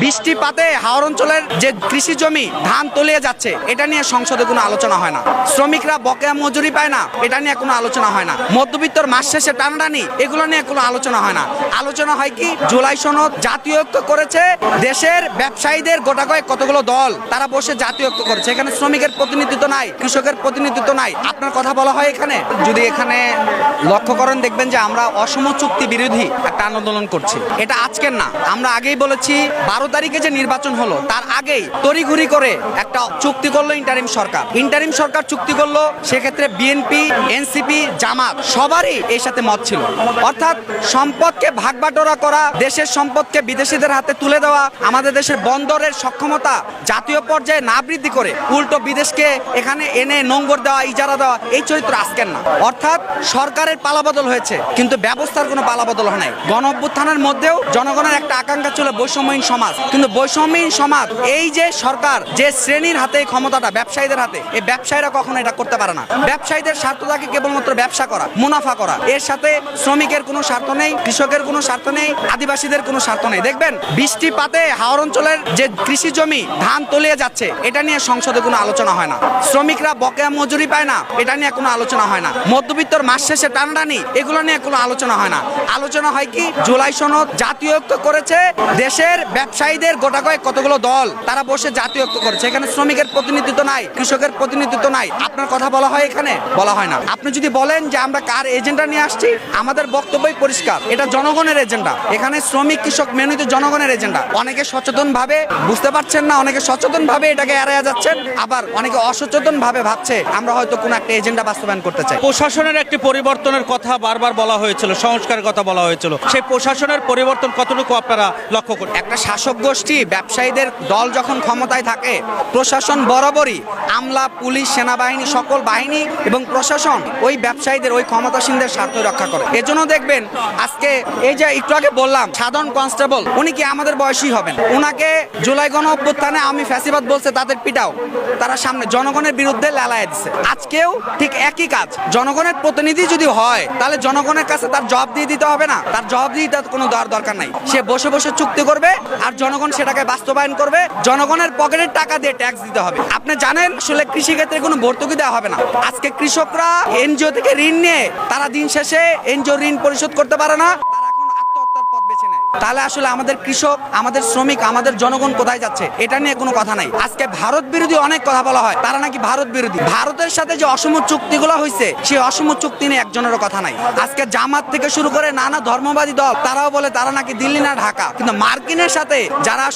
বৃষ্টিপাতে হাওর অঞ্চলের যে কৃষি জমি ধান তলিয়ে যাচ্ছে, এটা নিয়ে সংসদে কোনো আলোচনা হয় না। শ্রমিকরা বকেয়া মজুরি পায় না, এটা নিয়ে কোনো আলোচনা হয় না। মধ্যবিত্তর মাস শেষে টানাটানি, এগুলো নিয়ে কোনো আলোচনা হয় না। আলোচনা হয় কি, জুলাই সনদ জাতীয় ঐক্য করেছে, দেশের ব্যবসায়ীদের গোটা কয়েক কতগুলো দল তারা বসে জাতীয় ঐক্য করেছে। এখানে শ্রমিকের প্রতিনিধিত্ব নাই, কৃষকের প্রতিনিধিত্ব নাই। আপনার কথা বলা হয় এখানে, যদি এখানে লক্ষ্য করেন দেখবেন যে আমরা অসম চুক্তি বিরোধী একটা আন্দোলন করছি। এটা আজকের না, আমরা আগেই বলেছি 12 তারিখে যে নির্বাচন হলো তার আগেই তড়িঘড়ি করে একটা চুক্তি করলো ইন্টারিম সরকার চুক্তি করলো। সেক্ষেত্রে বিএনপি, এনসিপি, জামাত সবারই এর সাথে মত ছিল। অর্থাৎ সম্পদকে ভাগবাটোয়ারা করা, দেশের সম্পদকে বিদেশিদের হাতে তুলে দেওয়া, আমাদের দেশের বন্দরের সক্ষমতা জাতীয় পর্যায়ে না বৃদ্ধি করে উল্টো বিদেশকে এখানে এনে নোঙ্গর দেওয়া, ইজারা দেওয়া, এই চরিত্র আজকের না। অর্থাৎ সরকারের পালাবদল হয়েছে কিন্তু ব্যবস্থার কোনো পালাবদল হয় নাই। গণ অভ্যুত্থানের মধ্যেও জনগণের একটা আকাঙ্ক্ষা ছিল বৈষম্যহীন সমাজ, কিন্তু বৈষম্যহীন সমাজ এই যে সরকার যে শ্রেণীর হাতে ক্ষমতাটা, ব্যবসায়ীদের হাতে, এই ব্যবসায়ীরা কখনো এটা করতে পারে না। ব্যবসায়ীদের স্বার্থ থাকে কেবলমাত্র ব্যবসা করা, মুনাফা করা। এর সাথে শ্রমিকের কোনো স্বার্থ নেই, কৃষকের কোনো স্বার্থ নেই, আদিবাসীদের কোনো স্বার্থ নেই। দেখবেন বৃষ্টিপাতে হাওর অঞ্চলের যে কৃষি জমি ধান তলিয়ে যাচ্ছে, এটা নিয়ে সংসদে কোনো আলোচনা হয় না। শ্রমিকরা বকেয়া মজুরি পায় না, এটা নিয়ে কোনো আলোচনা হয় না। মধ্যবিত্তর মাস শেষে টানাটানি, এগুলো নিয়ে কোনো আলোচনা হয় না। আলোচনা হয় কি, জুলাই সনদ জাতীয় ঐক্য করেছে, দেশের ব্যবসায়ীদের গোটা কয়েক কতগুলো দল তারা বসে জাতীয় ঐক্য করেছে। এখানে শ্রমিকের প্রতিনিধিত্ব নাই, কৃষকের প্রতিনিধিত্ব নাই। আপনার কথা বলা হয় এখানে, বলা হয় না। আপনি যদি বলেন যে আমরা কার এজেন্ডা নিয়ে আসছি, আমাদের বক্তব্যই পরিষ্কার, এটা জনগণের এজেন্ডা। এখানে শ্রমিক কৃষক মেনুতে জনগণের এজেন্ডা। অনেকে সচেতন ভাবে বুঝতে পারছেন না, অনেকে সচেতন ভাবে এটাকে এড়িয়ে যাচ্ছেন, আবার অনেকে অসচেতন ভাবে ভাবছে আমরা হয়তো কোনো একটা এজেন্ডা বাস্তবায়ন করতে চাই। প্রশাসনের একটি পরিবর্তনের কথা বারবার বলা হয়েছিল, সংস্কারের কথা বলা হয়েছিল, সেই প্রশাসনের পরিবর্তন কতটুকু আপনারা লক্ষ্য করেন? একটা শাসক গোষ্ঠী, ব্যবসায়ীদের দল যখন ক্ষমতায় থাকে, প্রশাসন বরাবরই আমলা, পুলিশ, সেনাবাহিনী, সকল বাহিনী এবং প্রশাসন ওই ব্যবসায়ীদের, ওই ক্ষমতাসীনদের স্বার্থ রক্ষা করে। এজন্য দেখবেন আজকে এই যে একটু আগে বললাম সাধারণ কনস্টেবল, উনি কি আমাদের বয়সী হবেন? উনাকে জুলাই গণ অভ্যুত্থানে আমি ফ্যাসিবাদ বলছে, তাদের পিটাও তারা সামনে জনগণের বিরুদ্ধে লালায় দিচ্ছে। আজকেও ঠিক একই কাজ। জনগণের প্রতিনিধি যদি হয় তাহলে জনগণের কাছে তার জবাব দিয়ে দিতে হবে না? তার জবাব দিয়ে দিতে কোনো দরকার নাই। সে বসে বসে চুক্তি করবে আর জনগণ সেটাকে বাস্তবায়ন করবে। জনগণের পকেটের টাকা দিয়ে ট্যাক্স দিতে হবে। আপনি জানেন আসলে কৃষিক্ষেত্রে কোনো ভর্তুকি দেওয়া হবে না। আজকে কৃষকরা এনজিও থেকে ঋণ নিয়ে তারা দিন শেষে এনজিও ঋণ পরিশোধ করতে পারে না, তারা এখন আত্মহত্যার পথ বেছে নেয়। তাহলে আসলে আমাদের কৃষক, আমাদের শ্রমিক, আমাদের জনগণ কোথায় যাচ্ছে? এটা নিয়ে কোনো কথা নাই। আজকে ভারত বিরোধী অনেক কথা বলা হয়, তারা নাকি ভারত বিরোধী। ভারতের সাথে যে অসম চুক্তিগুলো হয়েছে, সেই অসম চুক্তি নিয়ে একজনেরও কথা নাই। আজকে জামাত থেকে শুরু করে নানা ধর্মবাদী দল তারাও বলে তারা নাকি দিল্লি না ঢাকা, কিন্তু মার্কিনের সাথে যারা